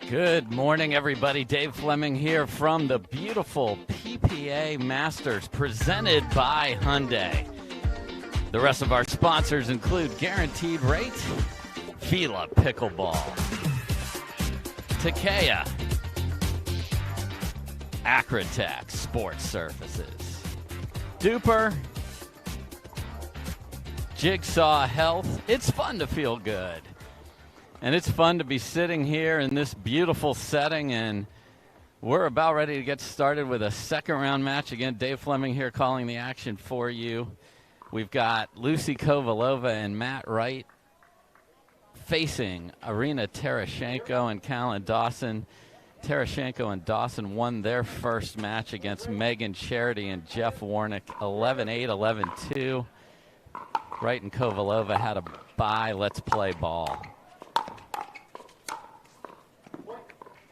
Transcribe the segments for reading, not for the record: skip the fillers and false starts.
Good morning, everybody. Dave Fleming here from the beautiful PPA Masters presented by Hyundai. The rest of our sponsors include Guaranteed Rate, Fila Pickleball, Takea, Acrotech Sports Surfaces, Duper, Jigsaw Health. It's fun to feel good. And it's fun to be sitting here in this beautiful setting, and we're about ready to get started with a second-round match. Again, Dave Fleming here calling the action for you. We've got Lucy Kovalova and Matt Wright facing Arina Tarashenko and Callan Dawson. Tarashenko and Dawson won their first match against Megan Charity and Jeff Warnick, 11-8, 11-2. Wright and Kovalova had a bye. Let's play ball.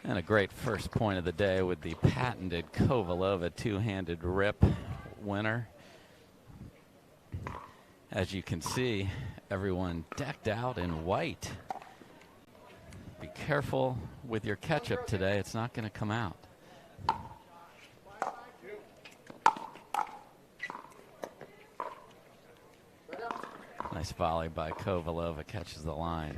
And a great first point of the day with the patented Kovalova two-handed rip winner. As you can see, everyone decked out in white. Be careful with your ketchup today. It's not going to come out. Nice volley by Kovalova, catches the line.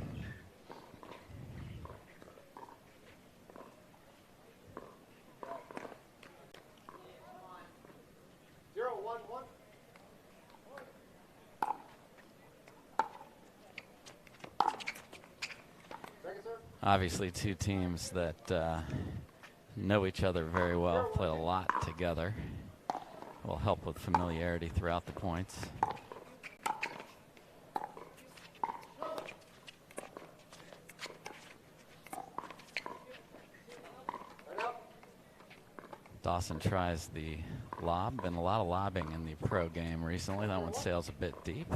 Obviously, two teams that know each other very well, play a lot together. Will help with familiarity throughout the points. Dawson tries the lob. Been a lot of lobbing in the pro game recently. That one sails a bit deep.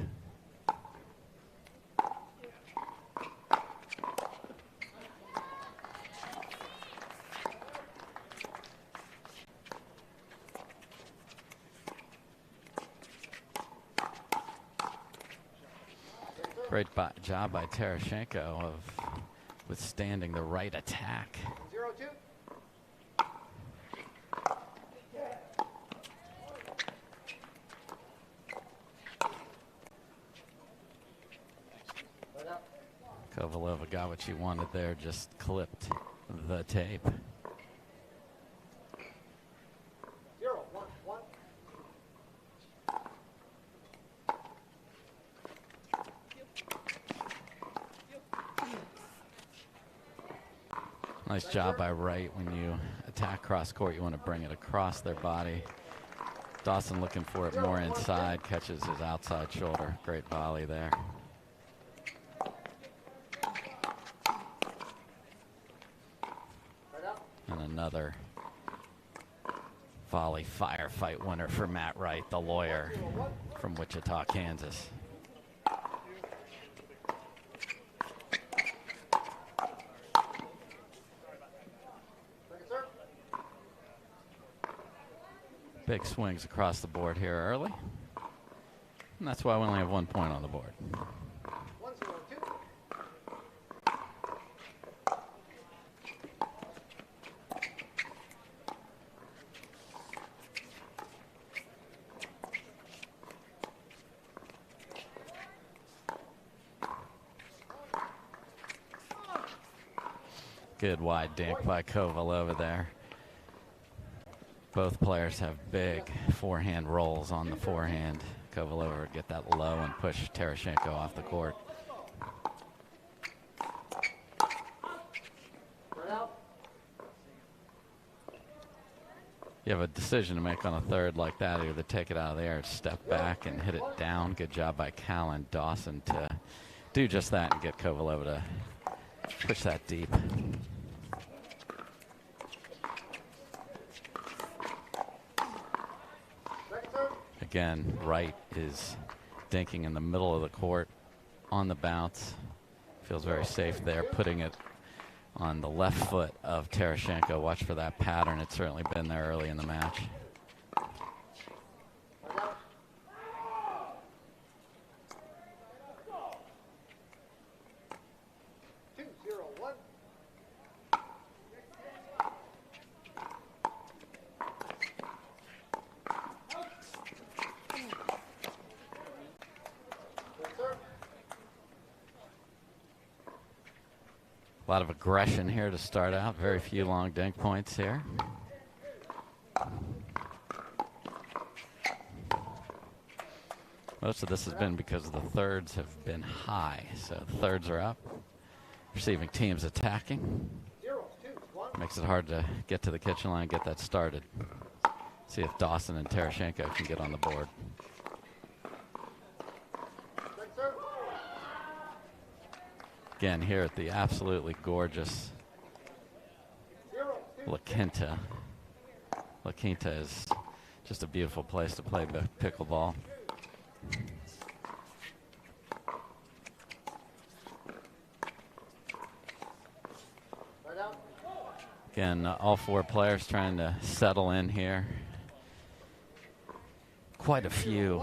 Great job by Tarashenko of withstanding the right attack. 0-2. Kovalova got what she wanted there, just clipped the tape. 0-1-1. Nice job by Wright. When you attack cross court, you want to bring it across their body. Dawson looking for it more inside, catches his outside shoulder. Great volley there. And another volley firefight winner for Matt Wright, the lawyer from Wichita, Kansas. Big swings across the board here early. And that's why we only have 1 point on the board. 1-0-2. Good wide dink by Kovalova there. Both players have big forehand rolls on the forehand. Kovalova would get that low and push Tarashenko off the court. You have a decision to make on a third like that. Either take it out of the air, step back, and hit it down. Good job by Callan Dawson to do just that and get Kovalova to push that deep. Again, Wright is dinking in the middle of the court on the bounce. Feels very safe there, putting it on the left foot of Tarashenko. Watch for that pattern. It's certainly been there early in the match. A lot of aggression here to start out. Very few long dink points here. Most of this has been because the thirds have been high. So the thirds are up. Receiving teams attacking. Makes it hard to get to the kitchen line and get that started. See if Dawson and Tarashenko can get on the board. Again, here at the absolutely gorgeous La Quinta. La Quinta is just a beautiful place to play pickleball. Again, all four players trying to settle in here. Quite a few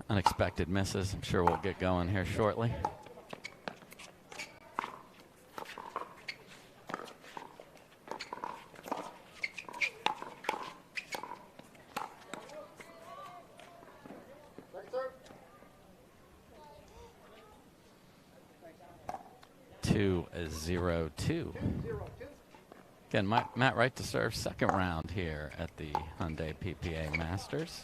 unexpected misses. I'm sure we'll get going here shortly. Two is 0-2. Again, Matt Wright to serve second round here at the Hyundai PPA Masters.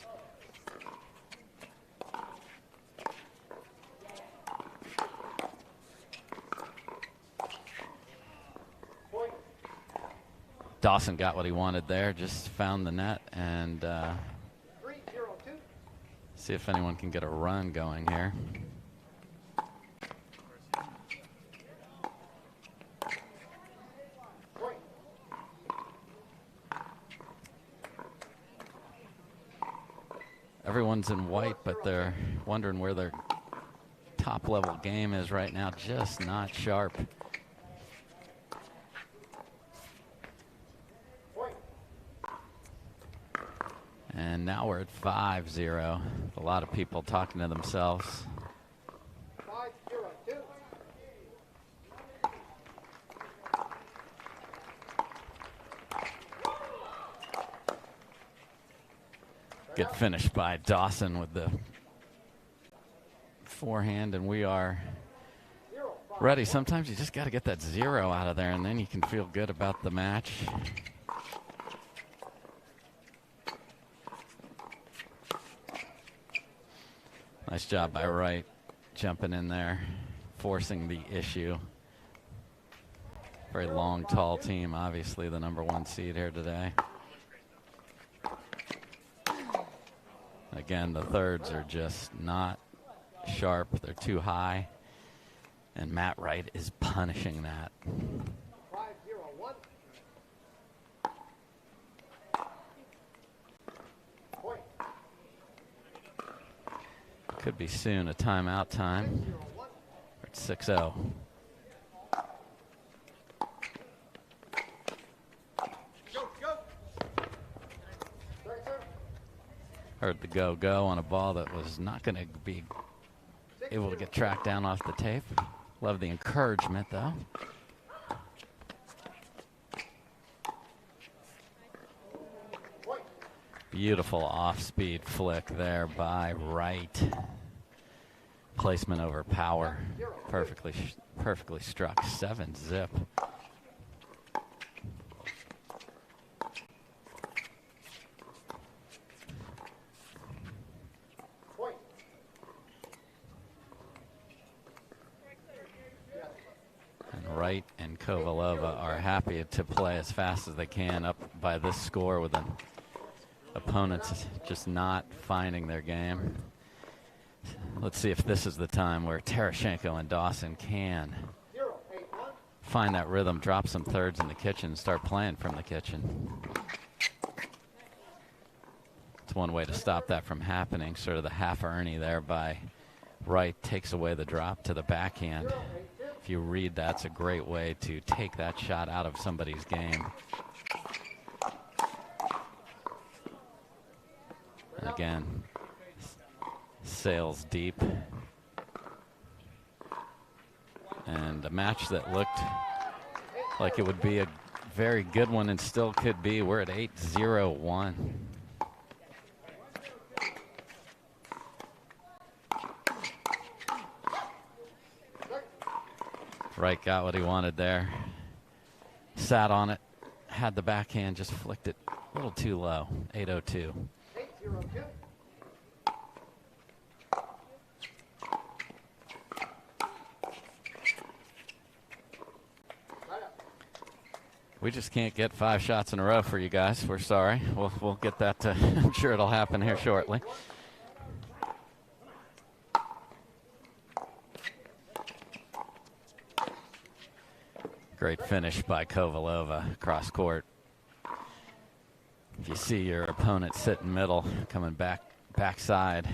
Dawson got what he wanted there, just found the net, and see if anyone can get a run going here. Everyone's in white, but they're wondering where their top-level game is right now. Just not sharp. And now we're at 5-0. A lot of people talking to themselves. 5-0-2. Get finished by Dawson with the forehand, and we are ready. Sometimes you just got to get that 0 out of there, and then you can feel good about the match. Nice job by Wright, jumping in there, forcing the issue. Very long, tall team, obviously the #1 seed here today. Again, the thirds are just not sharp. They're too high. And Matt Wright is punishing that. 5-0-1. Point. Could be soon a timeout time. 6-0-1. We're at 6-0. Heard the go on a ball that was not going to be able to get tracked down off the tape. Love the encouragement, though. Beautiful off-speed flick there by Wright. Placement over power. Perfectly struck. 7-zip. Wright and Kovalova are happy to play as fast as they can up by this score with an opponent just not finding their game. Let's see if this is the time where Tarashenko and Dawson can find that rhythm, drop some thirds in the kitchen, start playing from the kitchen. It's one way to stop that from happening. Sort of the half Ernie there by Wright takes away the drop to the backhand. If you read, that's a great way to take that shot out of somebody's game. And again, sails deep. And a match that looked like it would be a very good one and still could be. We're at 8-0-1. Wright got what he wanted there. sat on it, had the backhand, just flicked it a little too low. 8-0-2. 8-0-2. We just can't get 5 shots in a row for you guys. We're sorry. We'll get that. I'm sure it'll happen here shortly. Great finish by Kovalova, cross court. If you see your opponent sitting middle, coming backside,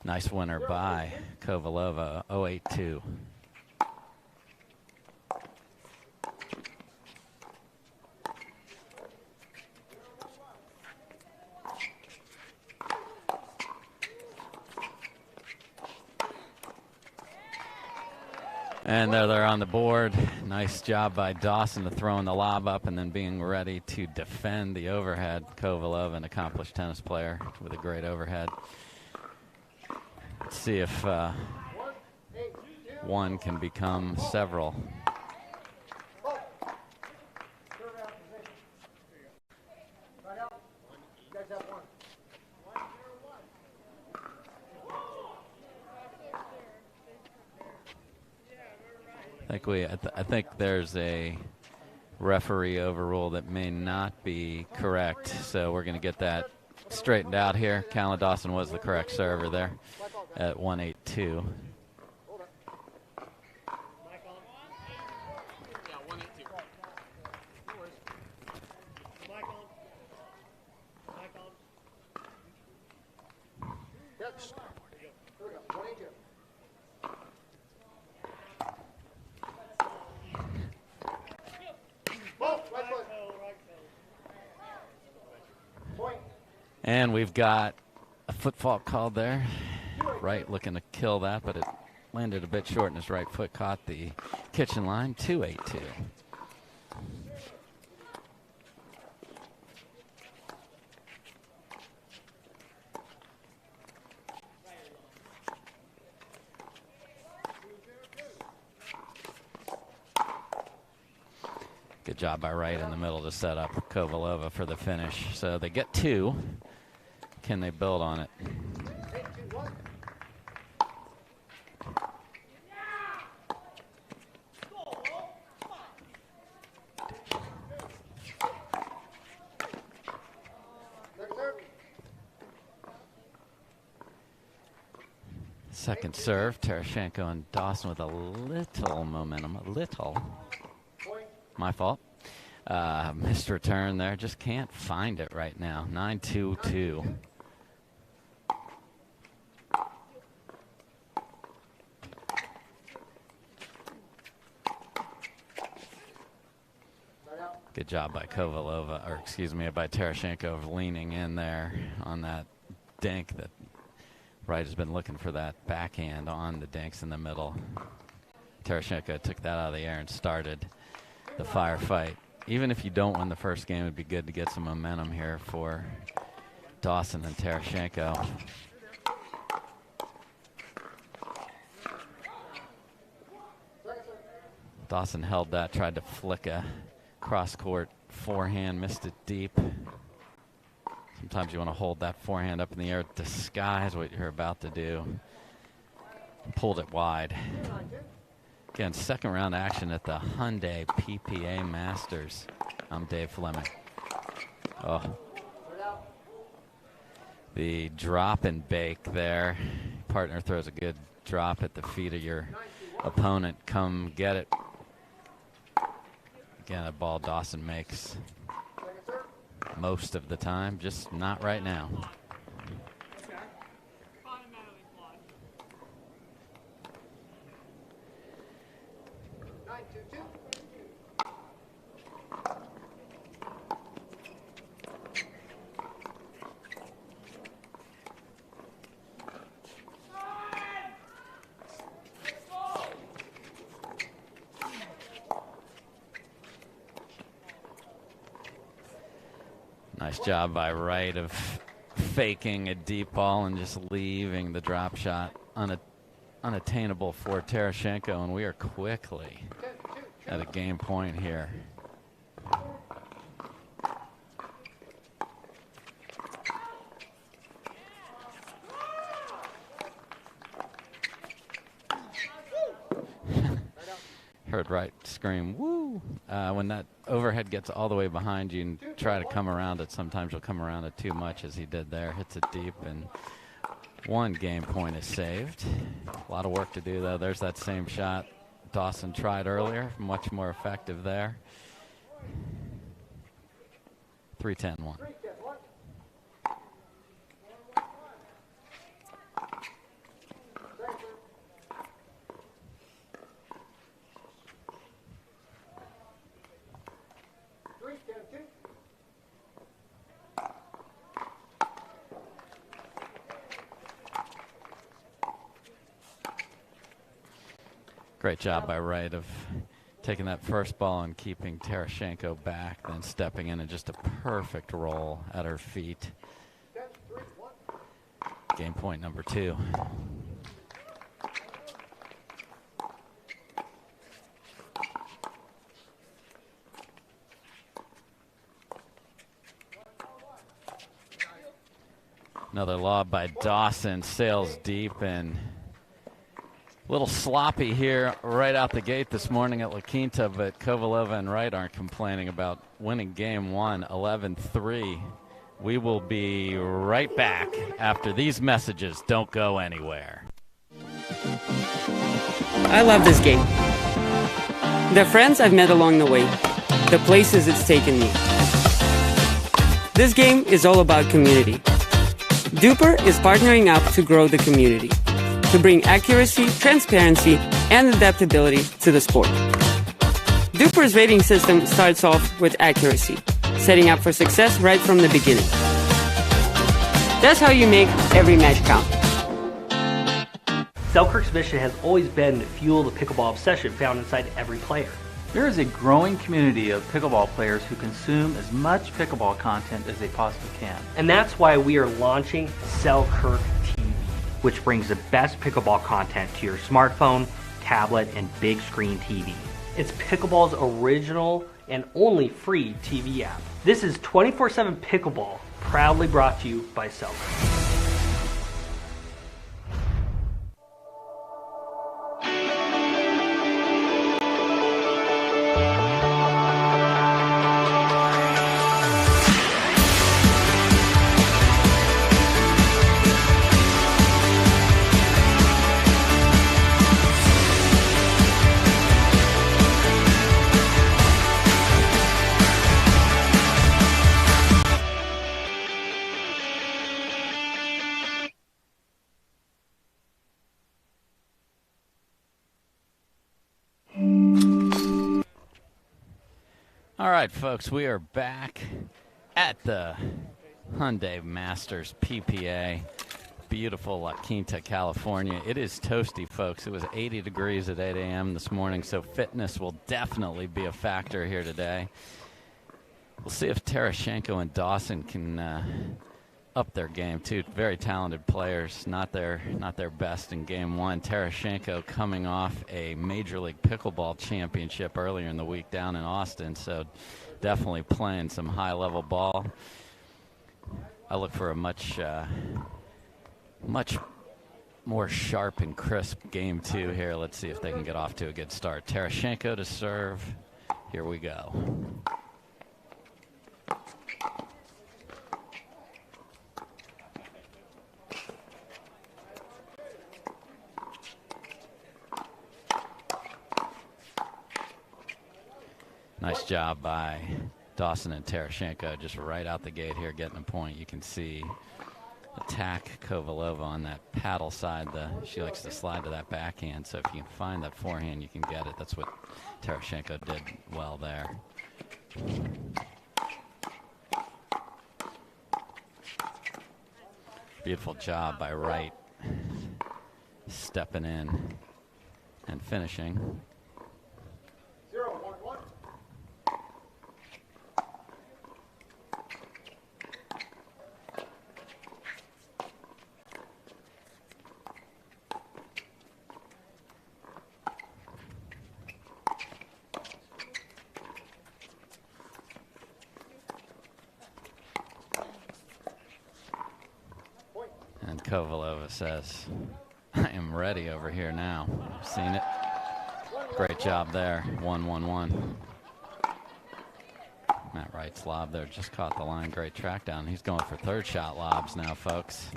nice winner by Kovalova, 0-8-2. And there they're on the board. Nice job by Dawson to throwing the lob up and then being ready to defend the overhead. Kovalova, an accomplished tennis player with a great overhead. Let's see if one can become several. I think there's a referee overrule that may not be correct, so we're going to get that straightened out here. Callan Dawson was the correct server there at 1-8-2. And we've got a foot fault called there. Wright looking to kill that, but it landed a bit short, and his right foot caught the kitchen line. 2-8-2. Good job by Wright in the middle to set up Kovalova for the finish. So they get 2. Can they build on it? Second serve, Tarashenko and Dawson with a little momentum, a little. My fault. Missed return there, just can't find it right now. 9-2-2. Good job by Kovalova, or excuse me, by Tarashenko of leaning in there on that dink that Wright has been looking for that backhand on the dinks in the middle. Tarashenko took that out of the air and started the firefight. Even if you don't win the first game, it'd be good to get some momentum here for Dawson and Tarashenko. Dawson held that, tried to flick a cross-court forehand, missed it deep. Sometimes you want to hold that forehand up in the air, disguise what you're about to do. Pulled it wide. Again, second round action at the Hyundai PPA Masters. I'm Dave Fleming. Oh. The drop and bake there. Partner throws a good drop at the feet of your opponent. Come get it. Again, a ball Dawson makes most of the time, just not right now. Nice job by Wright of faking a deep ball and just leaving the drop shot unattainable for Tarashenko, and we are quickly at a game point here. heard Wright scream, woo! When that overhead gets all the way behind you and try to come around it, sometimes you'll come around it too much, as he did there. Hits it deep, and one game point is saved. A lot of work to do, though. There's that same shot Dawson tried earlier. Much more effective there. 3-10-1. 3-10-2. Great job by Wright of taking that first ball and keeping Tarashenko back, then stepping in and just a perfect roll at her feet. 10-3-1. Game point number 2. Another lob by Dawson, sails deep, and a little sloppy here right out the gate this morning at La Quinta, but Kovalova and Wright aren't complaining about winning game 1, 11-3. We will be right back after these messages. Don't go anywhere. I love this game. The friends I've met along the way, the places it's taken me. This game is all about community. Duper is partnering up to grow the community, to bring accuracy, transparency, and adaptability to the sport. Duper's rating system starts off with accuracy, setting up for success right from the beginning. That's how you make every match count. Selkirk's mission has always been to fuel the pickleball obsession found inside every player. There is a growing community of pickleball players who consume as much pickleball content as they possibly can. And that's why we are launching Selkirk TV, which brings the best pickleball content to your smartphone, tablet, and big screen TV. It's pickleball's original and only free TV app. This is 24/7 pickleball, proudly brought to you by Selkirk. All right, folks, we are back at the Hyundai Masters PPA. Beautiful La Quinta, California. It is toasty, folks. It was 80 degrees at 8 a.m. this morning, so fitness will definitely be a factor here today. We'll see if Tarashenko and Dawson can up their game, too. Very talented players, not their best in game 1. Tarashenko coming off a Major League Pickleball championship earlier in the week down in Austin, so definitely playing some high-level ball. I look for a much more sharp and crisp game 2 here. Let's see if they can get off to a good start. Tarashenko to serve. Here we go. Nice job by Dawson and Tarashenko, just right out the gate here, getting a point. You can see attack Kovalova on that paddle side. She likes to slide to that backhand, so if you can find that forehand, you can get it. That's what Tarashenko did well there. Beautiful job by Wright, stepping in and finishing. 0-1-1. And Kovalova says, I am ready over here now. Seen it. Great job there. 1-1-1. Matt Wright's lob there just caught the line. Great track down. He's going for third shot lobs now, folks.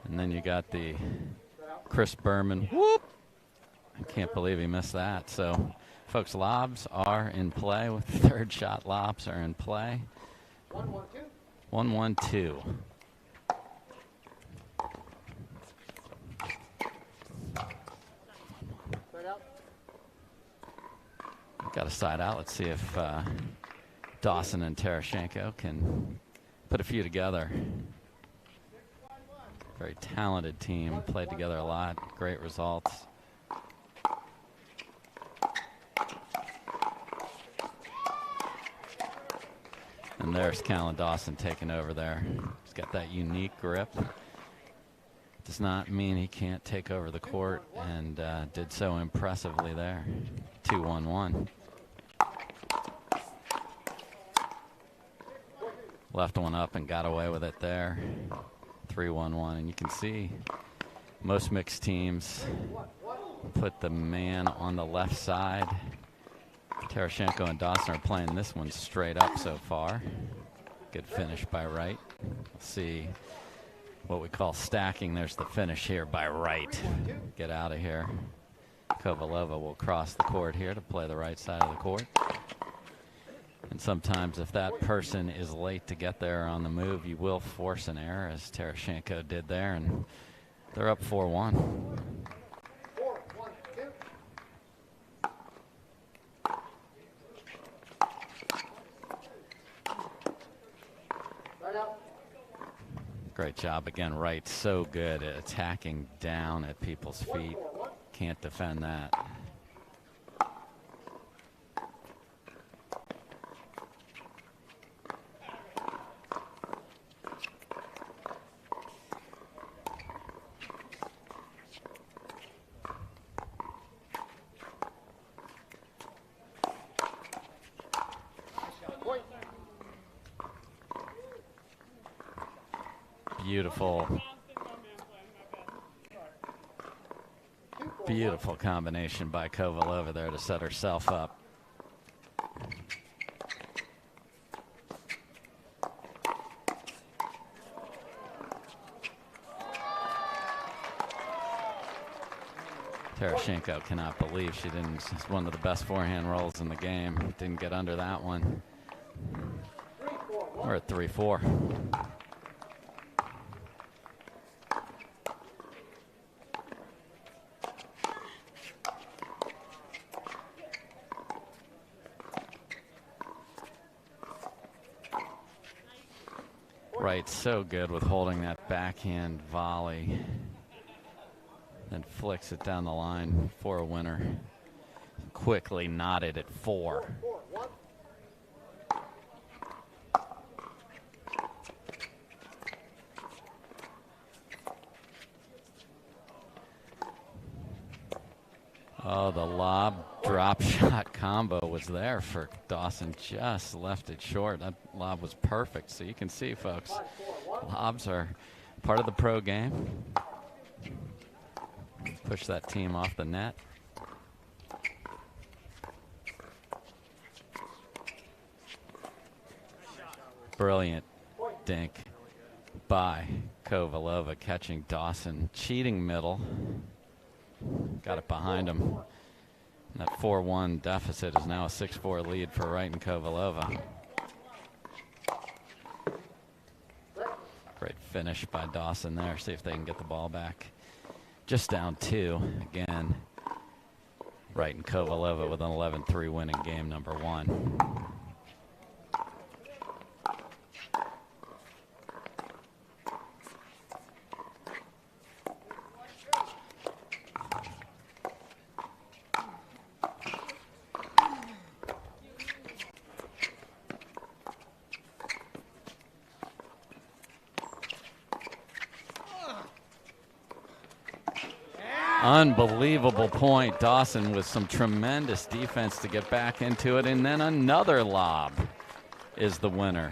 And then you got the Chris Berman. Whoop! I can't believe he missed that. So, folks, lobs are in play. With third shot lobs are in play. 1-1-2. Got a side out. Let's see if Dawson and Tarashenko can put a few together. Very talented team. Played together a lot. Great results. And there's Callan Dawson taking over there. He's got that unique grip. Does not mean he can't take over the court, and did so impressively there. 2-1-1. Left one up and got away with it there. 3-1-1. And you can see most mixed teams put the man on the left side. Tarashenko and Dawson are playing this one straight up so far. Good finish by Wright. We'll see what we call stacking. There's the finish here by Wright. Get out of here. Kovalova will cross the court here to play the right side of the court. And sometimes if that person is late to get there on the move, you will force an error, as Tarashenko did there, and they're up 4-1. Great job again, Wright. So good at attacking down at people's feet. Can't defend that. Beautiful combination by Kovalova there to set herself up. Tarashenko cannot believe she didn't. It's one of the best forehand rolls in the game. Didn't get under that one. We're at 3-4. Wright's so good with holding that backhand volley. Then flicks it down the line for a winner. Quickly knotted at 4. Oh, the lob drop shot combo was there for Dawson. Just left it short. That lob was perfect. So you can see, folks, lobs are part of the pro game. Push that team off the net. Brilliant dink by Kovalova, catching Dawson. Cheating middle. Got it behind him. That 4-1 deficit is now a 6-4 lead for Wright and Kovalova. Great finish by Dawson there. See if they can get the ball back. Just down 2. Again, Wright and Kovalova with an 11-3 win in game number 1. Unbelievable point. Dawson with some tremendous defense to get back into it, and then another lob is the winner.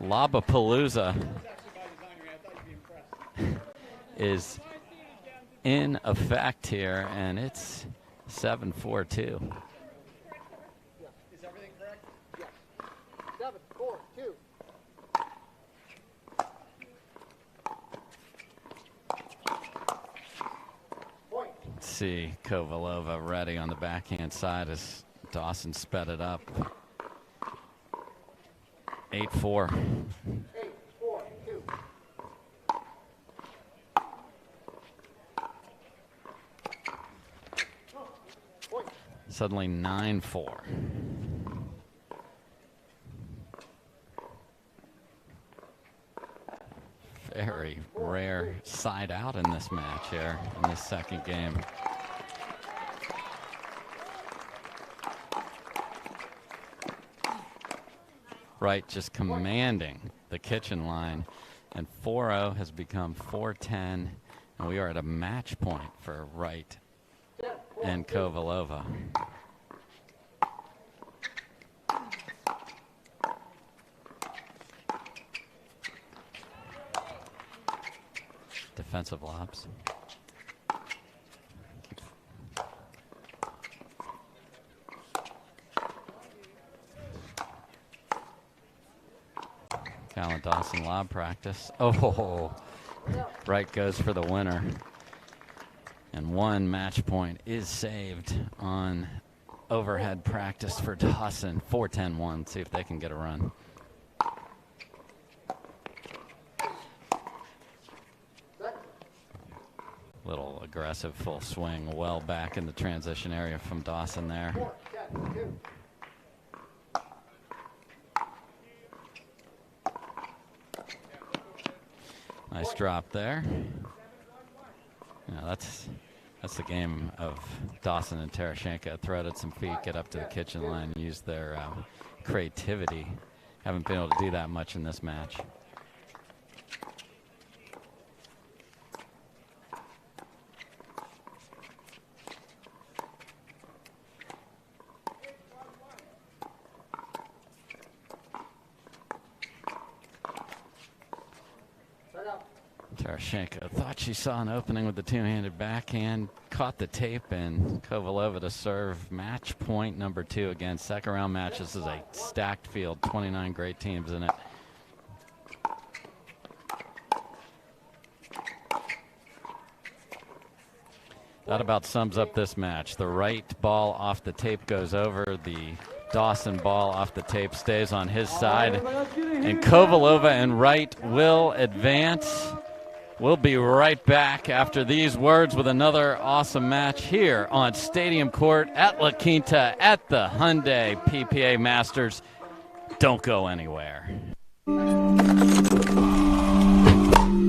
Lobapalooza is in effect here, and it's 7-4-2. Is everything correct? Yes. 7-4-2. Point. Let's see Kovalova ready on the backhand side as Dawson sped it up. 8-4. 8-4-2. Point. Suddenly 9-4. Very rare side out in this match here in this second game. Wright just commanding the kitchen line, and 4-0 has become 4-10, and we are at a match point for Wright and Kovalova. Defensive lobs. Callan Dawson lob practice. Oh, Wright goes for the winner. And one match point is saved on overhead practice for Dawson. 4-10-1. See if they can get a run. Little aggressive full swing, well back in the transition area from Dawson there. 4-10-2. Nice drop there. Yeah, that's the game of Dawson and Tarashenko. Throw it at some feet, get up to the kitchen line, use their creativity. Haven't been able to do that much in this match. Tarashenko thought she saw an opening with the two-handed backhand, caught the tape, and Kovalova to serve match point number 2. Again, second round match. This is a stacked field, 29 great teams in it. That about sums up this match. The Wright ball off the tape goes over. The Dawson ball off the tape stays on his side. And Kovalova and Wright will advance. We'll be right back after these words with another awesome match here on Stadium Court at La Quinta at the Hyundai PPA Masters. Don't go anywhere.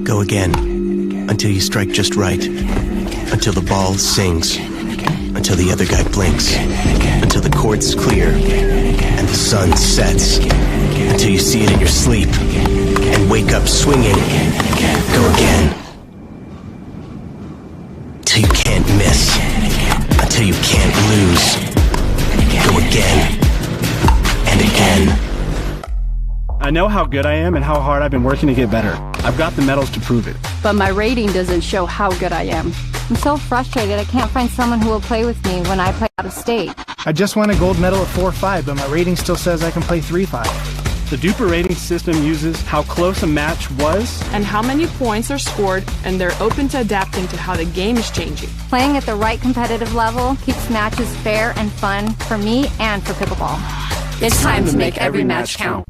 Go again, until you strike just right, until the ball sings, until the other guy blinks, until the court's clear and the sun sets, until you see it in your sleep and wake up swinging. Go again, till you can't miss, until you can't lose. Go again and again. I know how good I am and how hard I've been working to get better. I've got the medals to prove it. But my rating doesn't show how good I am. I'm so frustrated I can't find someone who will play with me when I play out of state. I just won a gold medal at 4-5, but my rating still says I can play 3-5. The Duper rating system uses how close a match was and how many points are scored, and they're open to adapting to how the game is changing. Playing at the right competitive level keeps matches fair and fun for me and for pickleball. It's time to make every match count.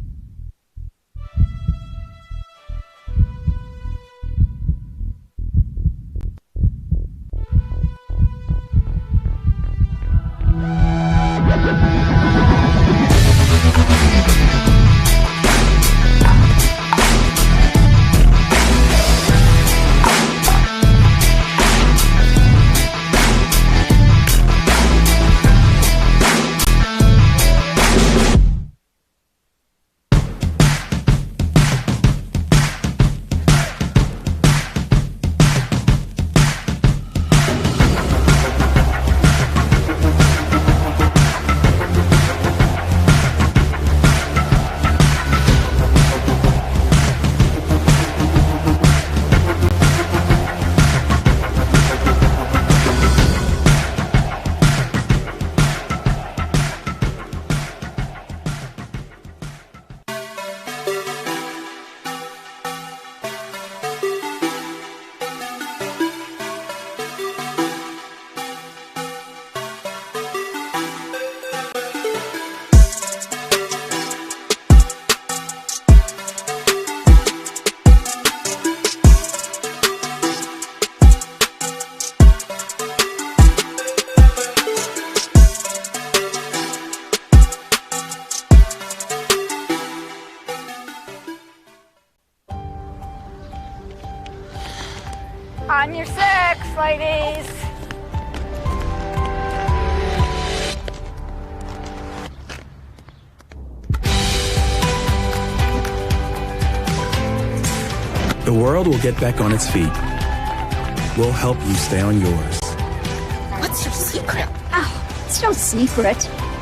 On your six, ladies. The world will get back on its feet. We'll help you stay on yours. What's your secret? Oh, it's no secret.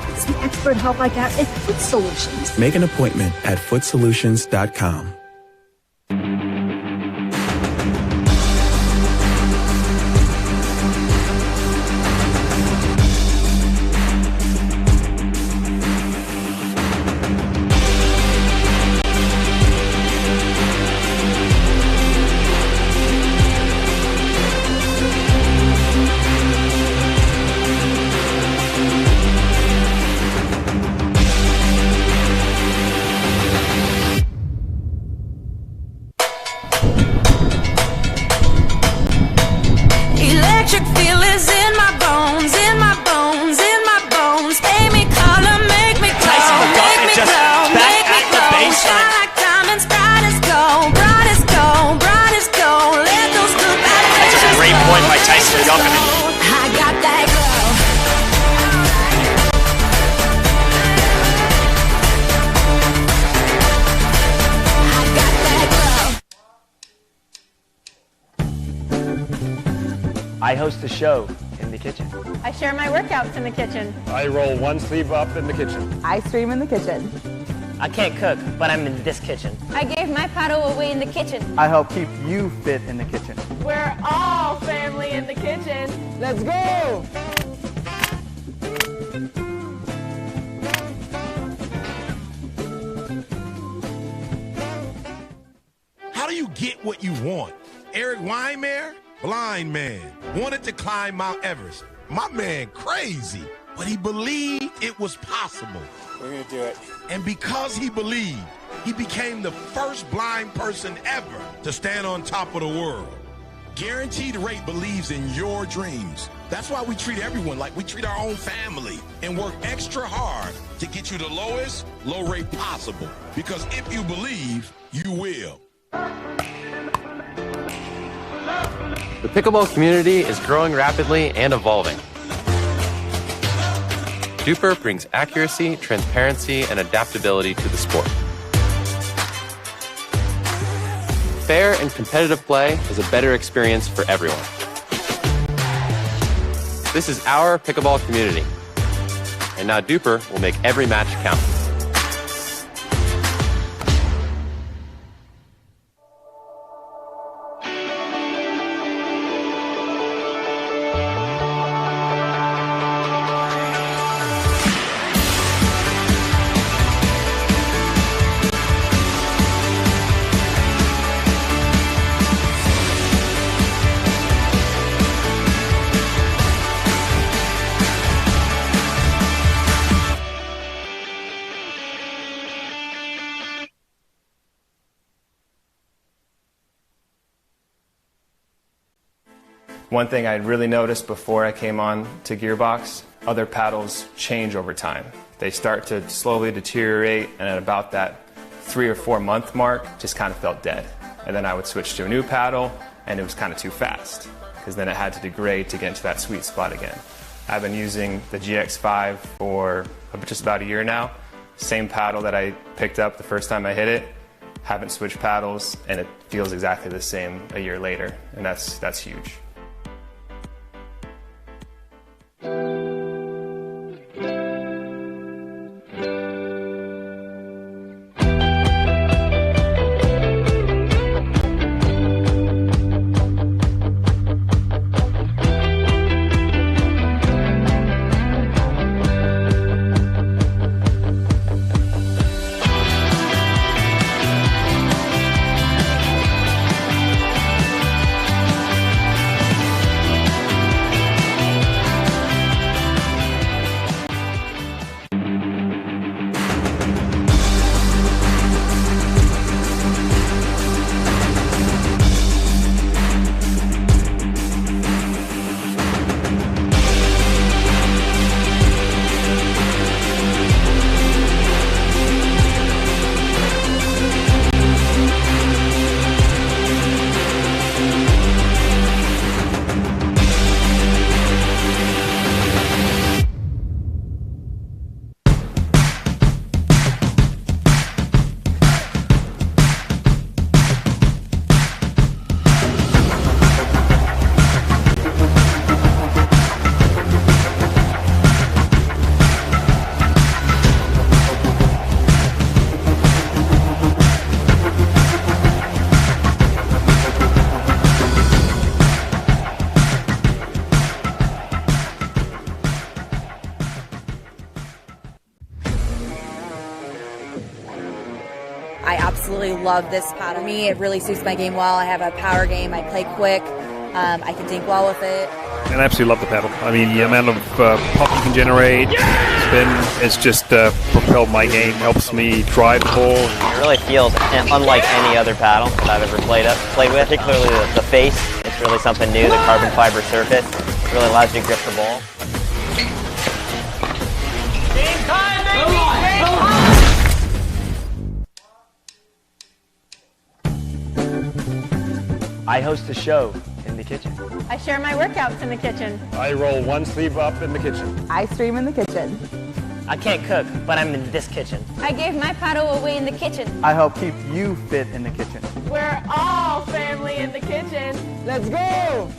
It's the expert help I got at Foot Solutions. Make an appointment at footsolutions.com. Electric feel is in my bones, in my bones, in my bones. Make me color, make me glow, make me glow, make me glow. Shine like diamonds, bright as gold, bright as gold, bright as gold. Let those good vibrations That's a great point by Tyson Duffin. I got that glow. I got that glow. I host a show in the kitchen. I share my workouts in the kitchen. I roll one sleeve up in the kitchen. I stream in the kitchen. I can't cook, but I'm in this kitchen. I gave my paddle away in the kitchen. I help keep you fit in the kitchen. We're all family in the kitchen. Let's go! How do you get what you want? Eric Weimer, blind man, wanted to climb Mount Everest. My man crazy, but he believed it was possible. We're gonna do it. And because he believed, he became the first blind person ever to stand on top of the world. Guaranteed Rate believes in your dreams. That's why we treat everyone like we treat our own family and work extra hard to get you the lowest low rate possible. Because if you believe, you will. The pickleball community is growing rapidly and evolving. Duper brings accuracy, transparency, and adaptability to the sport. Fair and competitive play is a better experience for everyone. This is our pickleball community. And now Duper will make every match count. One thing I really noticed before I came on to Gearbox, other paddles change over time. They start to slowly deteriorate, and at about that 3 or 4 month mark, just kind of felt dead. And then I would switch to a new paddle, and it was kind of too fast, because then it had to degrade to get into that sweet spot again. I've been using the GX5 for just about a year now. Same paddle that I picked up the first time I hit it. Haven't switched paddles, and it feels exactly the same a year later, and that's huge. I absolutely love this paddle. For me, it really suits my game well. I have a power game. I play quick. I can dink well with it. And I absolutely love the paddle. I mean, the amount of pop you can generate, spin, it's just propelled my game, helps me drive the ball. It really feels unlike any other paddle that I've ever played with, particularly the face. It's really something new, the carbon fiber surface. It really allows you to grip the ball. Game time, baby! I host a show in the kitchen. I share my workouts in the kitchen. I roll one sleeve up in the kitchen. I stream in the kitchen. I can't cook, but I'm in this kitchen. I gave my paddle away in the kitchen. I help keep you fit in the kitchen. We're all family in the kitchen. Let's go!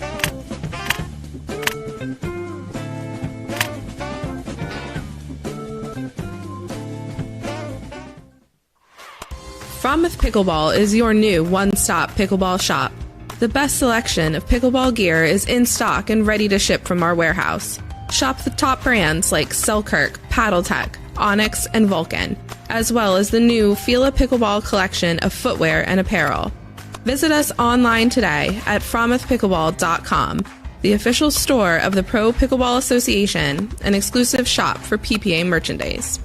Frometh Pickleball is your new one-stop pickleball shop. The best selection of pickleball gear is in stock and ready to ship from our warehouse. Shop the top brands like Selkirk, Paddletech, Onyx, and Vulcan, as well as the new Fila Pickleball collection of footwear and apparel. Visit us online today at fromethpickleball.com, the official store of the Pro Pickleball Association, an exclusive shop for PPA merchandise.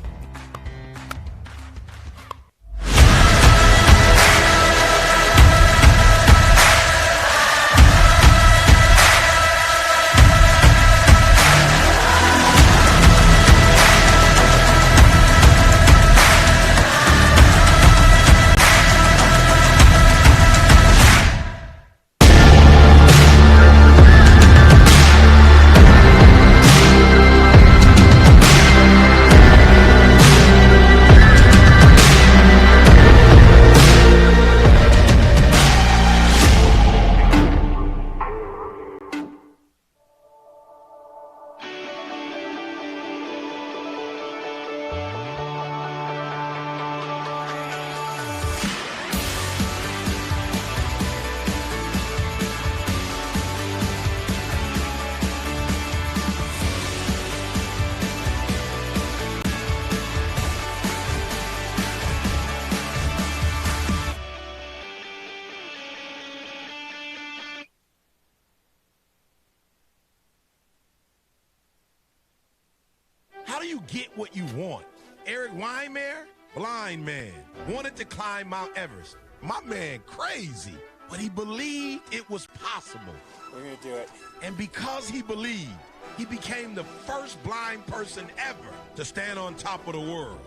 How do you get what you want? Eric Weinmeier, blind man, wanted to climb Mount Everest. My man crazy, but he believed it was possible. We're going to do it. And because he believed, he became the first blind person ever to stand on top of the world.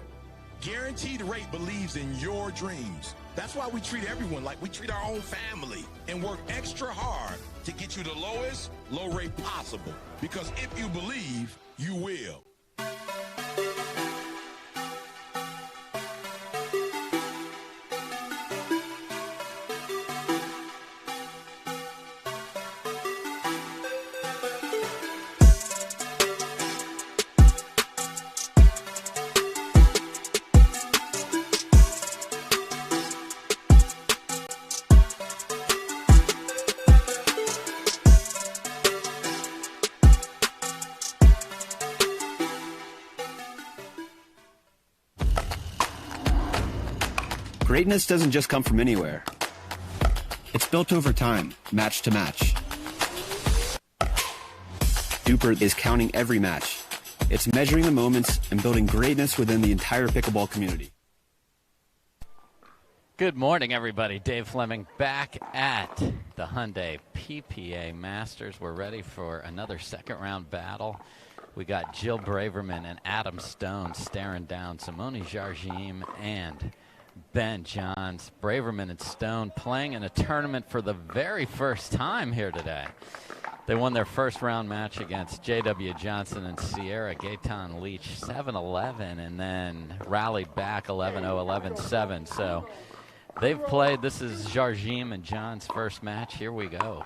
Guaranteed Rate believes in your dreams. That's why we treat everyone like we treat our own family and work extra hard to get you the lowest low rate possible. Because if you believe, you will. Greatness doesn't just come from anywhere. It's built over time, match to match. Duper is counting every match. It's measuring the moments and building greatness within the entire pickleball community. Good morning, everybody. Dave Fleming back at the Hyundai PPA Masters. We're ready for another second-round battle. We got Jill Braverman and Adam Stone staring down Simone Jardim and Ben Johns. Braverman and Stone playing in a tournament for the very first time here today. They won their first round match against J.W. Johnson and Sierra Gaetan Leach 7-11 and then rallied back 11-0, 11-7. So they've played. This is Jardim and John's first match. Here we go.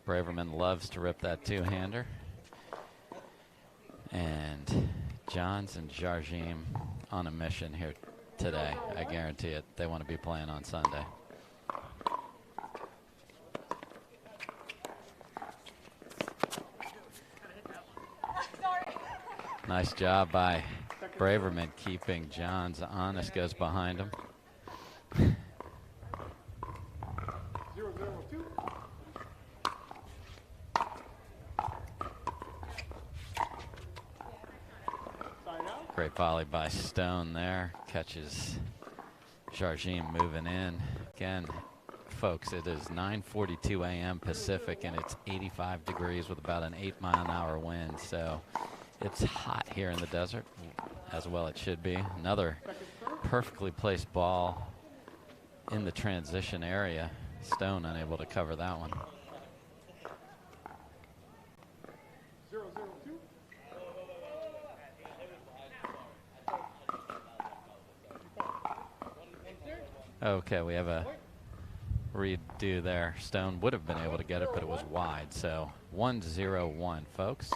Braverman loves to rip that two-hander. And Johns and Jardim on a mission here today. I guarantee it. They want to be playing on Sunday. Nice job by Braverman keeping Johns honest, goes behind him. 0-0-2. Great volley by Stone there. Catches Jardim moving in. Again, folks, it is 9:42 a.m. Pacific, and it's 85 degrees with about an 8-mile-an-hour wind. So it's hot here in the desert, as well it should be. Another perfectly placed ball in the transition area. Stone unable to cover that one. 0-0-2. Okay, we have a redo there. Stone would have been able to get it, but it was wide. So 1-0-1, folks.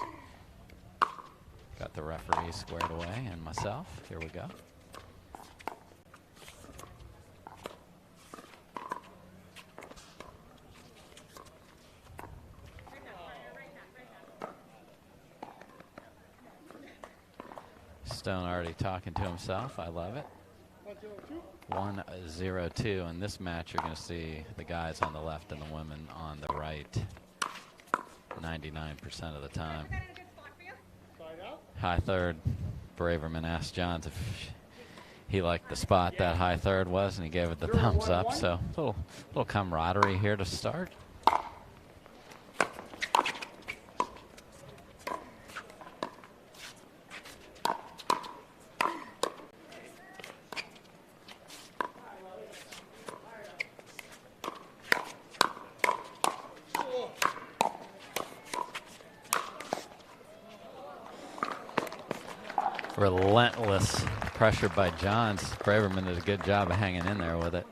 Got the referee squared away and myself. Here we go. Stone already talking to himself. I love it. 1-0-2. In this match, you're going to see the guys on the left and the women on the right 99% of the time. High third. Braverman asked Johns if he liked the spot that high third was, and he gave it the thumbs up. So a little camaraderie here to start. Relentless pressure by Johns. Braverman did a good job of hanging in there with it.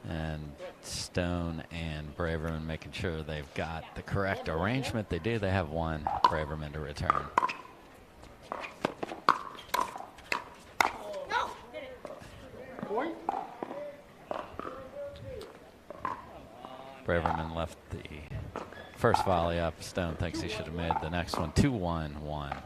And Stone and Braverman making sure they've got the correct arrangement. They do. They have one Braverman to return. Braverman left the first volley up. Stone thinks he should have made the next one. 2-1-1.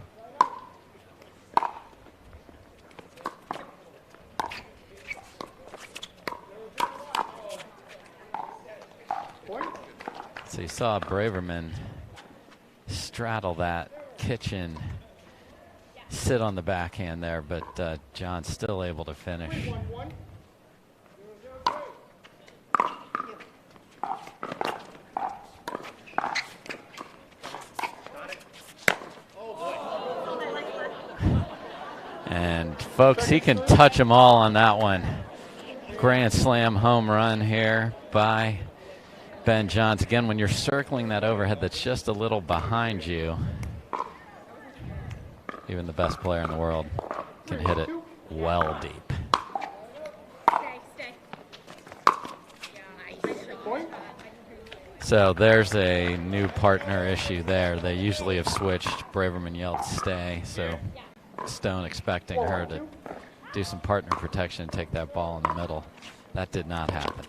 So you saw Braverman straddle that kitchen, sit on the backhand there, but John's still able to finish. And folks, he can touch them all on that one. Grand slam home run here by Ben Johns. Again, when you're circling that overhead that's just a little behind you, even the best player in the world can hit it well deep. So there's a new partner issue there. They usually have switched. Braverman yelled stay, so Stone expecting her to do some partner protection and take that ball in the middle. That did not happen.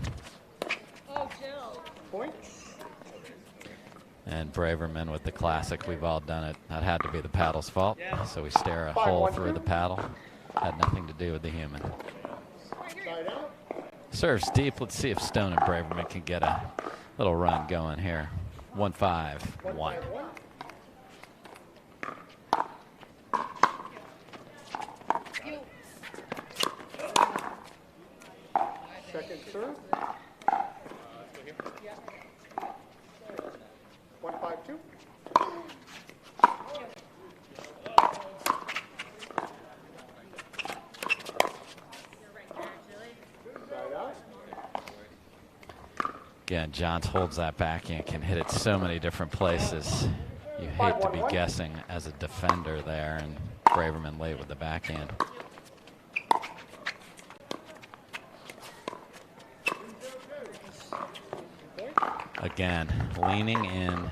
And Braverman with the classic, we've all done it. That had to be the paddle's fault. So we stare a hole through the paddle. Had nothing to do with the human. Serves deep. Let's see if Stone and Braverman can get a little run going here. 1-5-1. Second serve. 1-5-2. Again, Johns holds that backhand, can hit it so many different places. You hate to be guessing as a defender there, and Braverman late with the backhand. Again, leaning in,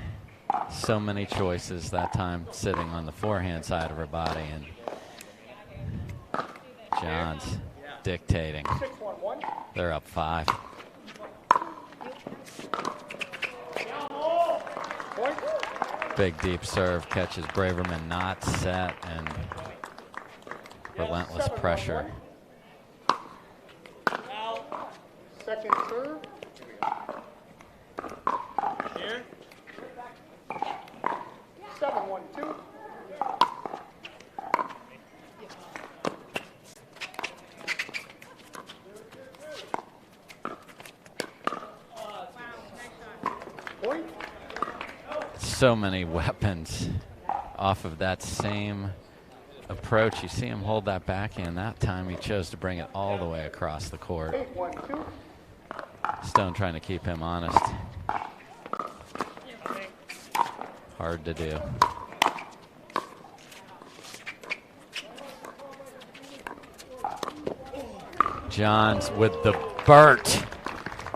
so many choices, that time sitting on the forehand side of her body, and Johns dictating. They're up 5. Big deep serve catches Braverman not set, and relentless pressure. Second serve. Here. 7-1-2. Point. So many weapons off of that same approach. You see him hold that backhand. That time he chose to bring it all the way across the court. 8-1-2. Stone trying to keep him honest. Hard to do. Johns with the Burt.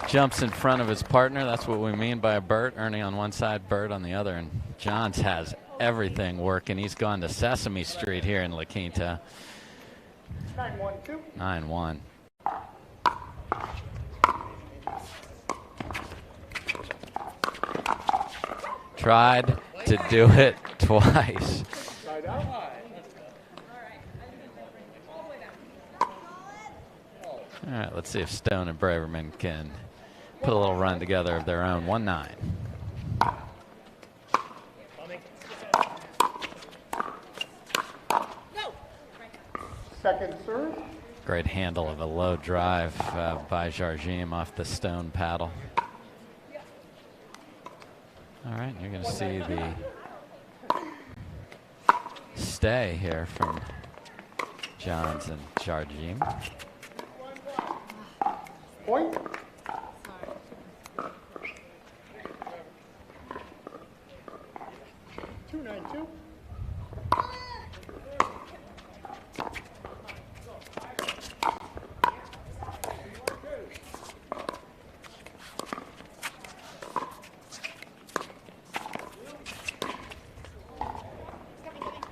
Jumps in front of his partner. That's what we mean by a Burt. Ernie on one side, Burt on the other. And Johns has everything working. He's gone to Sesame Street here in La Quinta. 9-1-2. 9-1. Tried to do it twice. Side out. All right, let's see if Stone and Braverman can put a little run together of their own. 1-9. Second serve. Great handle of a low drive by Jardim off the Stone paddle. All right, you're going to see the stay here from Johns and Jardim. Point. Two.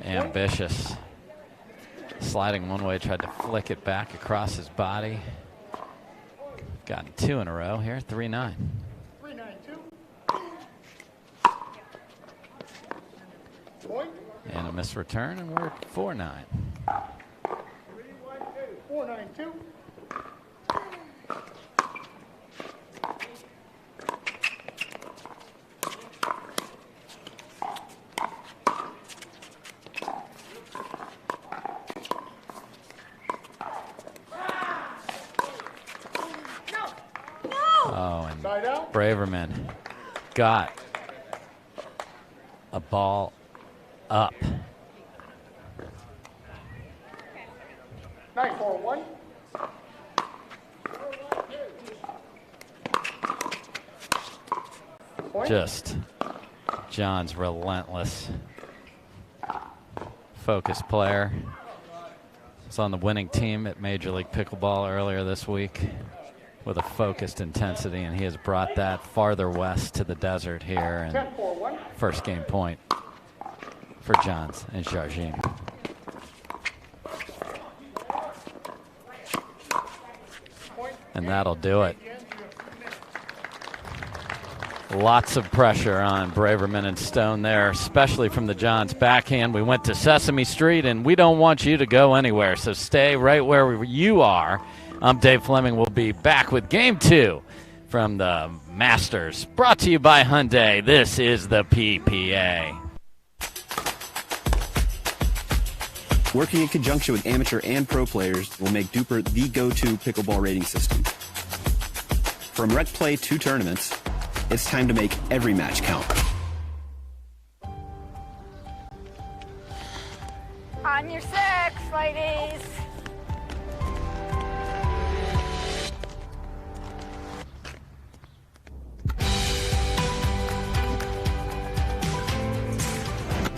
Ambitious. Sliding one way, tried to flick it back across his body. Gotten two in a row here, 3-9. 3-9-2. Point. And a missed return, and we're 4-9. 4-9-2. Oh, and Braverman got a ball up. 9-4-1. Just John's relentless focus player. Was on the winning team at Major League Pickleball earlier this week with a focused intensity, and he has brought that farther west to the desert here. And first game point for Johns and Jardim. And that'll do it. Lots of pressure on Braverman and Stone there, especially from the Johns backhand. We went to Sesame Street, and we don't want you to go anywhere, so stay right where you are. I'm Dave Fleming. We'll be back with Game 2 from the Masters, brought to you by Hyundai. This is the PPA. Working in conjunction with amateur and pro players will make Duper the go-to pickleball rating system. From rec play to tournaments, it's time to make every match count. On your six, ladies.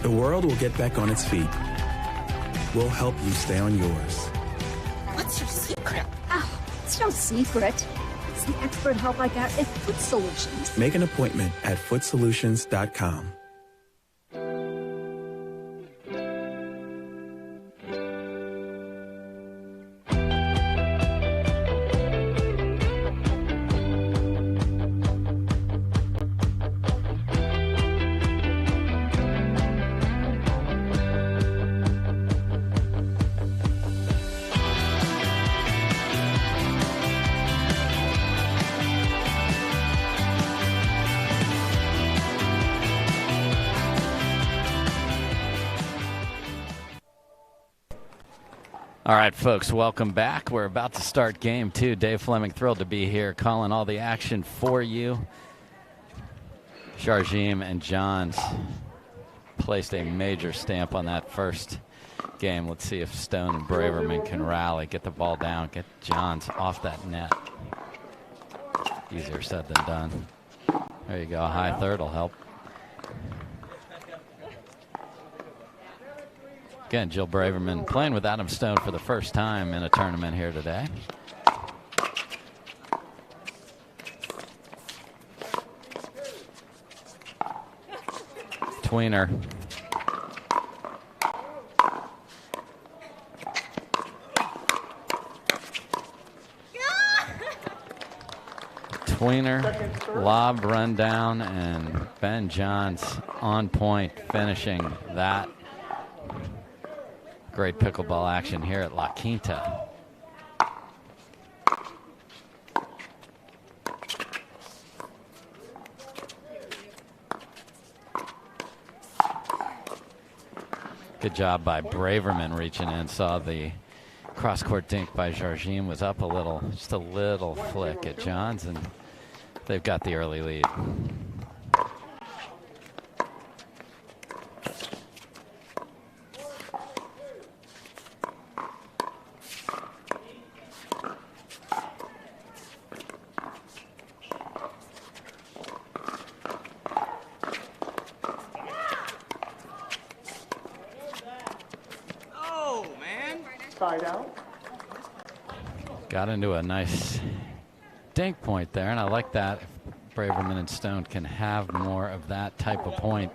The world will get back on its feet. We'll help you stay on yours. What's your secret? Oh, it's no secret. It's the expert help I got at Foot Solutions. Make an appointment at footsolutions.com. All right, folks, welcome back. We're about to start game 2. Dave Fleming, thrilled to be here, calling all the action for you. Jardim and Johns placed a major stamp on that first game. Let's see if Stone and Braverman can rally, get the ball down, get Johns off that net. Easier said than done. There you go, a high third will help. Again, Jill Braverman playing with Adam Stone for the first time in a tournament here today. Tweener. Tweener, lob run down, and Ben Johns on point, finishing that. Great pickleball action here at La Quinta. Good job by Braverman reaching in. Saw the cross-court dink by Jardim was up a little, just a little flick at Johns, and they've got the early lead. Got into a nice dink point there, and I like that. If Braverman and Stone can have more of that type of point.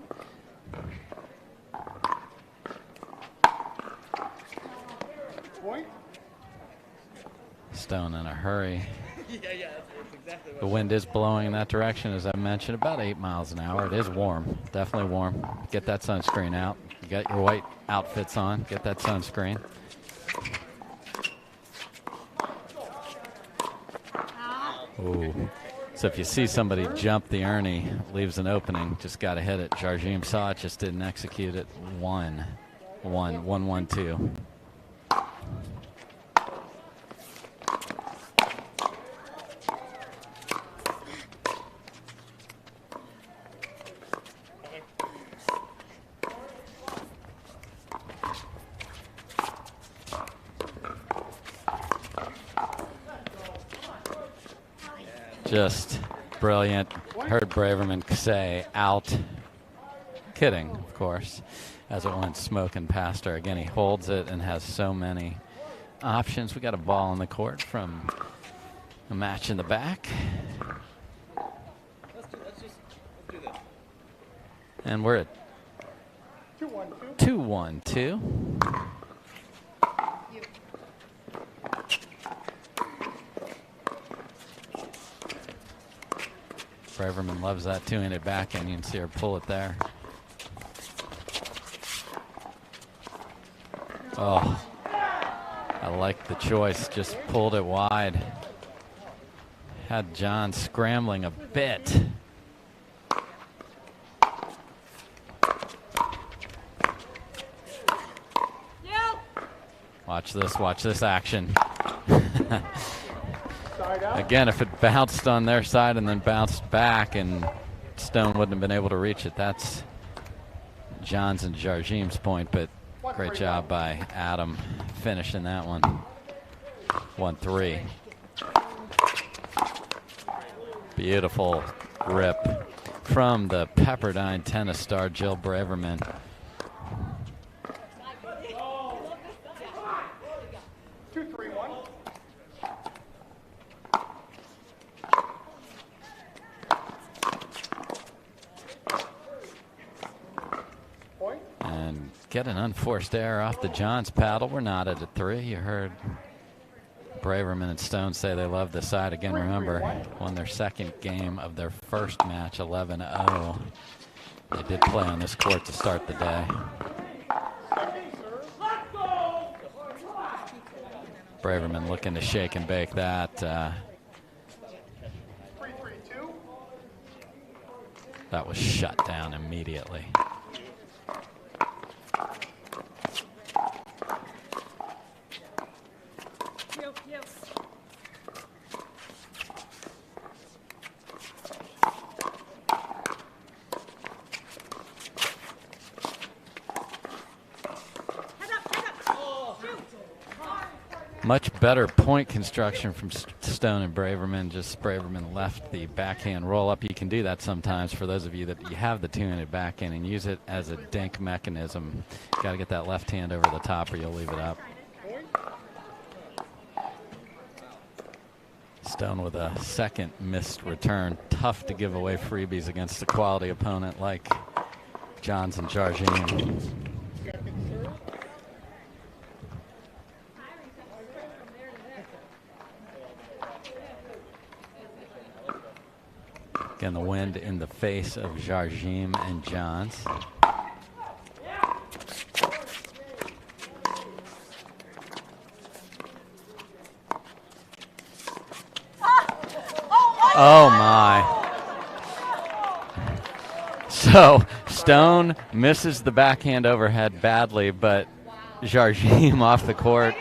Stone in a hurry. The wind is blowing in that direction, as I mentioned, about 8 miles an hour. It is warm, definitely warm. Get that sunscreen out. You got your white outfits on. Get that sunscreen. Ooh. So if you see somebody jump the Ernie, leaves an opening, just got to hit it. Jardim saw it, just didn't execute it. 1-1-1-2. Just brilliant. Heard Braverman say out. Kidding, of course, as it went smoking past her. Again, he holds it and has so many options. We got a ball on the court from a match in the back. Let's do this. And we're at 2-1-2. Braverman loves that two-handed backhand. You can see her pull it there. Oh, I like the choice. Just pulled it wide. Had John scrambling a bit. Watch this action. Again, if it bounced on their side and then bounced back and Stone wouldn't have been able to reach it, that's Johns and Jardim's point, but great job by Adam finishing that one. 1-3. Beautiful rip from the Pepperdine tennis star Jill Braverman. Get an unforced error off the Johns paddle. We're not at a 3. You heard Braverman and Stone say they love the side. Again, remember, won their second game of their first match, 11-0. They did play on this court to start the day. Braverman looking to shake and bake that. That was shut down immediately. Much better point construction from Stone and Braverman. Just Braverman left the backhand roll up. You can do that sometimes for those of you that you have the two-handed backhand and use it as a dink mechanism. Got to get that left hand over the top or you'll leave it up. Stone with a second missed return. Tough to give away freebies against a quality opponent like Johns and Jardim. Again, the wind in the face of Jardim and Johns. Oh my. So Stone misses the backhand overhead badly, but Jardim off the court.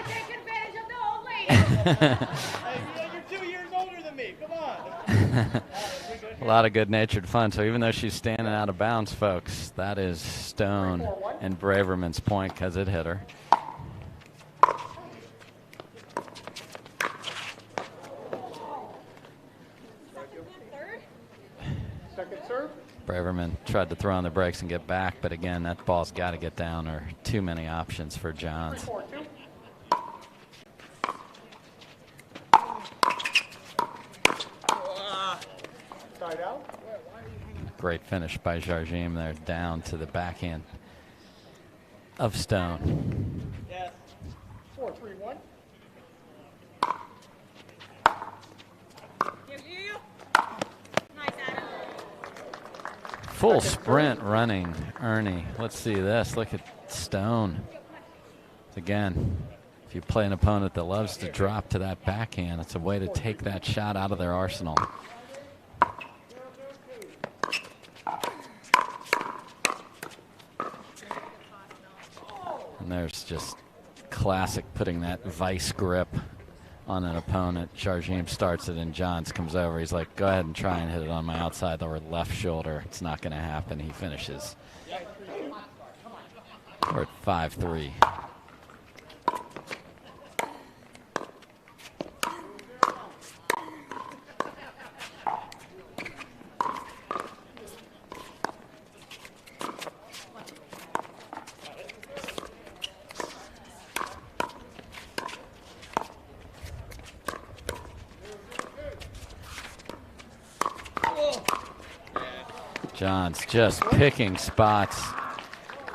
A lot of good-natured fun. So even though she's standing out of bounds, folks, that is Stone and Braverman's point because it hit her. Second serve. Braverman tried to throw on the brakes and get back, but again, that ball's got to get down or too many options for Johns. 3-4-2. Side out. Great finish by Jardim there, down to the backhand of Stone. Yes. 4-3-1. Full sprint running, Ernie. Let's see this. Look at Stone. Again, if you play an opponent that loves to drop to that backhand, it's a way to take that shot out of their arsenal. And there's just classic putting that vice grip on an opponent. Jardim starts it and Johns comes over. He's like, go ahead and try and hit it on my outside or left shoulder. It's not going to happen. He finishes. We're at 5-3. Johns just picking spots,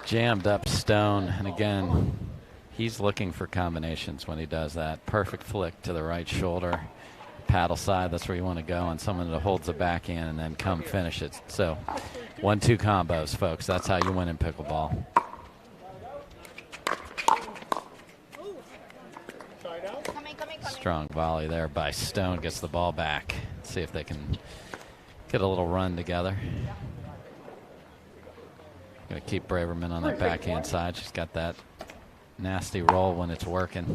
jammed up Stone, and again, he's looking for combinations when he does that. Perfect flick to the right shoulder, paddle side, that's where you want to go, on someone that holds the backhand and then come finish it. So 1-2 combos, folks. That's how you win in pickleball. Strong volley there by Stone, gets the ball back. See if they can get a little run together. Going to keep Braverman on the backhand side. She's got that nasty roll when it's working.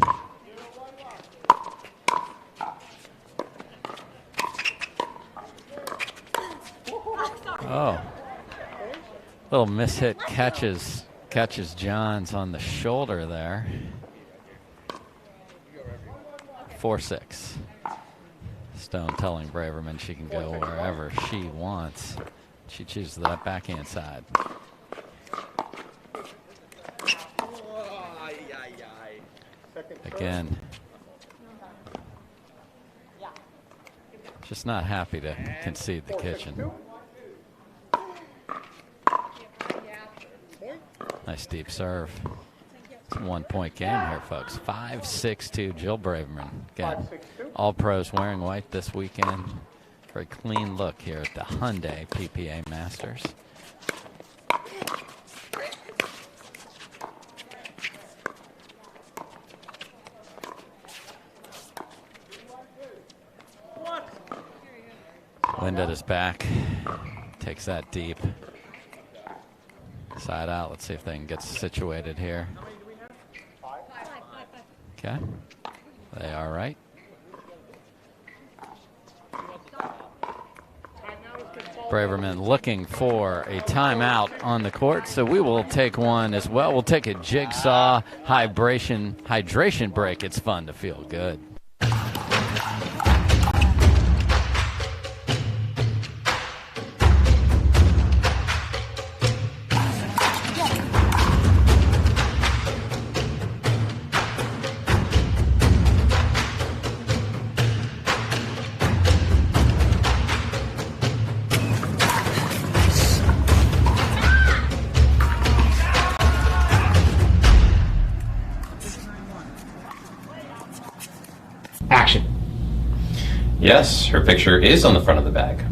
Oh. Little mishit catches Johns on the shoulder there. 4-6. Stone telling Braverman she can go wherever she wants. She chooses that backhand side. Again, just not happy to concede the kitchen. Nice deep serve. It's a 1-point game here, folks. 5-6-2, Jill Braverman. Again, all pros wearing white this weekend. Very clean look here at the Hyundai PPA Masters. Wind at his back. Takes that deep. Side out. Let's see if they can get situated here. Okay. They are right. Timeout has been called. Braverman looking for a timeout on the court, so we will take one as well. We'll take a jigsaw hydration break. It's fun to feel good. Action. Yes, her picture is on the front of the bag.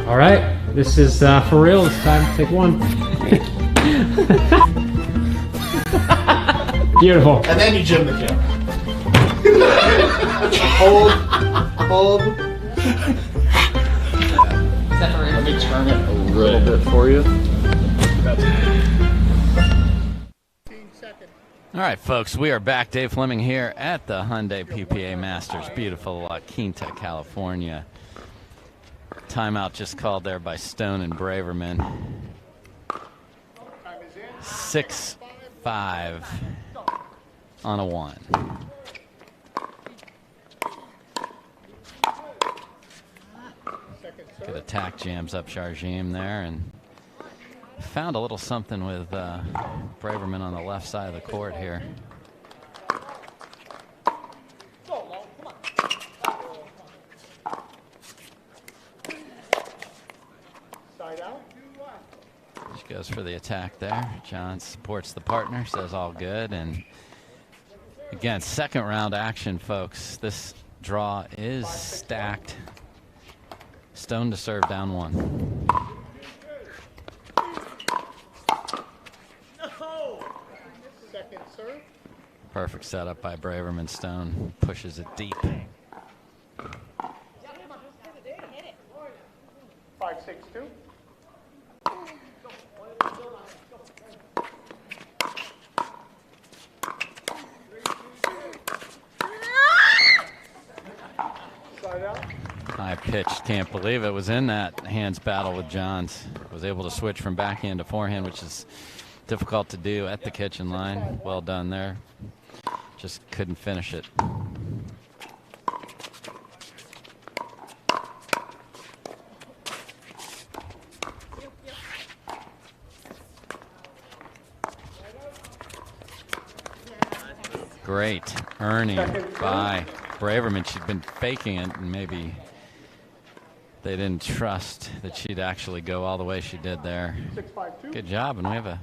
All right, this is for real. It's time to take one. Beautiful. And then you jam the camera. Hold. Let me turn it a little bit for you. All right, folks, we are back. Dave Fleming here at the Hyundai PPA Masters, beautiful La Quinta, California. Timeout just called there by Stone and Braverman. 6-5 on a 1. Good attack, jams up Jardim there, and found a little something with Braverman on the left side of the court here. She goes for the attack there. John supports the partner, says all good. And again, second round action, folks. This draw is stacked. Stone to serve, down 1. Perfect setup by Braverman. Stone pushes it deep. 5-6-2. Side out. High pitch, can't believe it was in that hands battle with Johns. Was able to switch from backhand to forehand, which is difficult to do at the kitchen line. Well done there. Just couldn't finish it. Great earning by Braverman. She'd been faking it, and maybe they didn't trust that she'd actually go all the way she did there. Good job, and we have a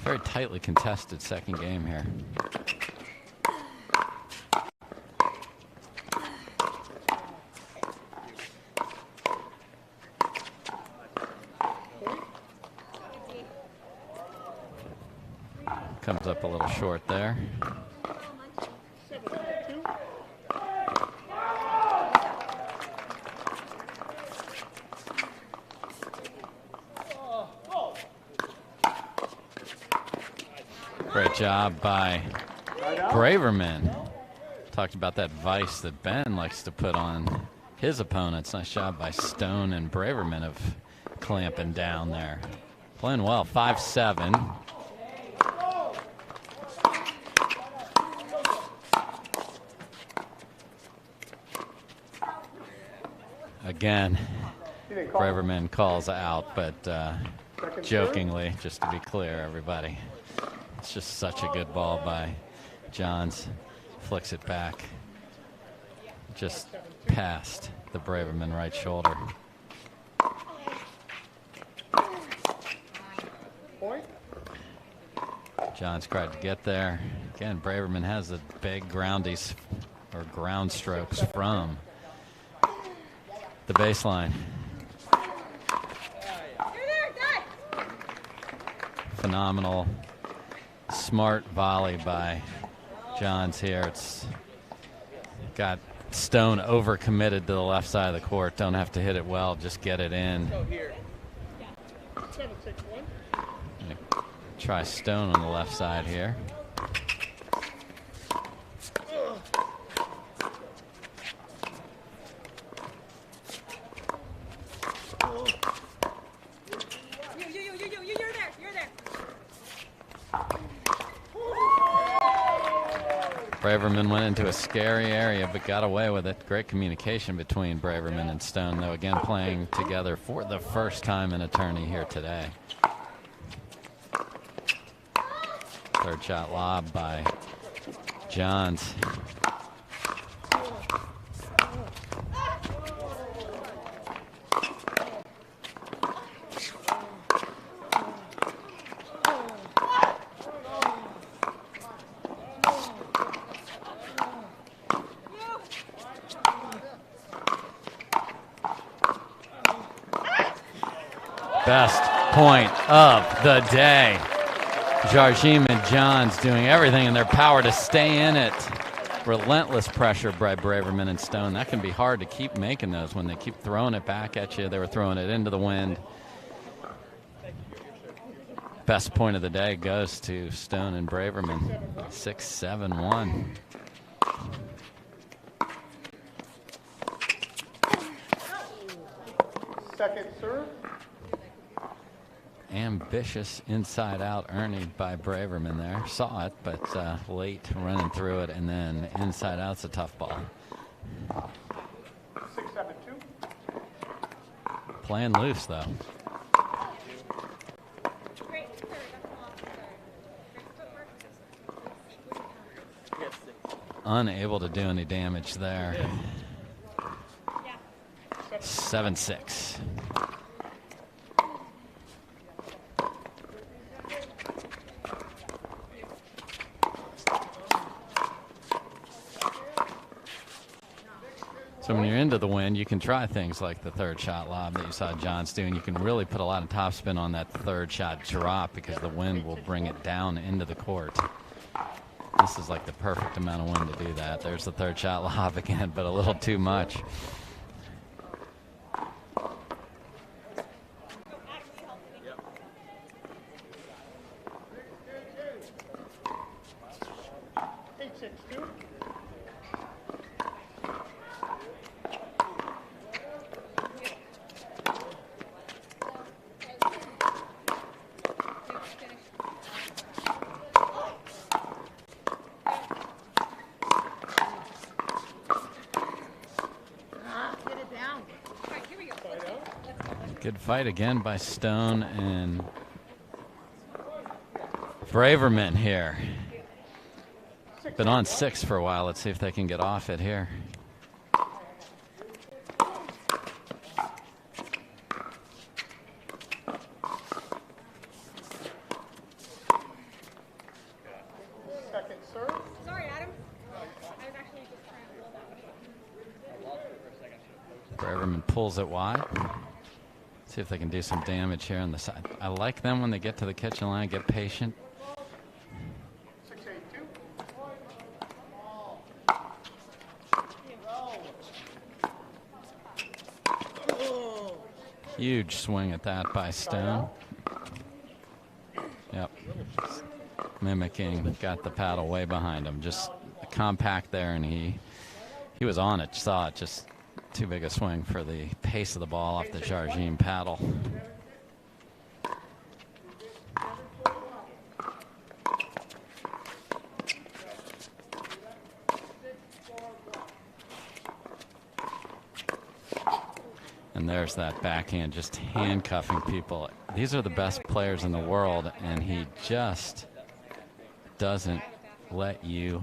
very tightly contested second game here. Comes up a little short there. Great job by Braverman. Talked about that vice that Ben likes to put on his opponents. Nice job by Stone and Braverman of clamping down there. Playing well, 5-7. Again, Braverman calls out, but jokingly, just to be clear, everybody. It's just such a good ball by Johns. Flicks it back. Just past the Braverman right shoulder. Johns tried to get there. Again, Braverman has the big groundies or ground strokes from the baseline. Phenomenal, smart volley by Johns here. It's got Stone overcommitted to the left side of the court. Don't have to hit it well, just get it in. Try Stone on the left side here. Braverman went into a scary area but got away with it. Great communication between Braverman and Stone, though, again playing together for the first time in a tourney here today. Third shot lob by Johns. Best point of the day. Jardim and Johns doing everything in their power to stay in it. Relentless pressure by Braverman and Stone. That can be hard to keep making those when they keep throwing it back at you. They were throwing it into the wind. Best point of the day goes to Stone and Braverman. 6-7-1. Second serve. Ambitious inside-out Ernie by Braverman there. Saw it, but late running through it, and then inside-out's a tough ball. 6-7-2. Playing loose, though. Unable to do any damage there. 7-6. So when you're into the wind, you can try things like the third shot lob that you saw Johns doing. You can really put a lot of topspin on that third shot drop because the wind will bring it down into the court. This is like the perfect amount of wind to do that. There's the third shot lob again, but a little too much. Good fight again by Stone and Braverman here. Been on 6 for a while. Let's see if they can get off it here. Second serve. Sorry, Adam. I was actually just trying to roll that. Braverman pulls it wide. See if they can do some damage here on the side. I like them when they get to the kitchen line, get patient. 6-8-2. Huge swing at that by Stone. Yep. Mimicking, got the paddle way behind him. Just compact there, and he was on it, saw it, just too big a swing for the pace of the ball off the Jardim paddle. And there's that backhand, just handcuffing people. These are the best players in the world, and he just doesn't let you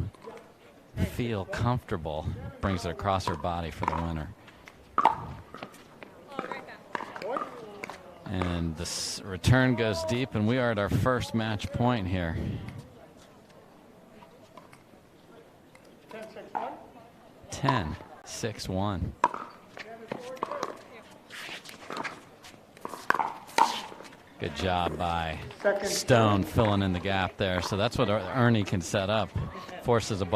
feel comfortable. Brings it across her body for the winner. And the return goes deep, and we are at our first match point here. 10-6-1. Good job by Stone filling in the gap there. So that's what Ernie can set up. Forces a ball.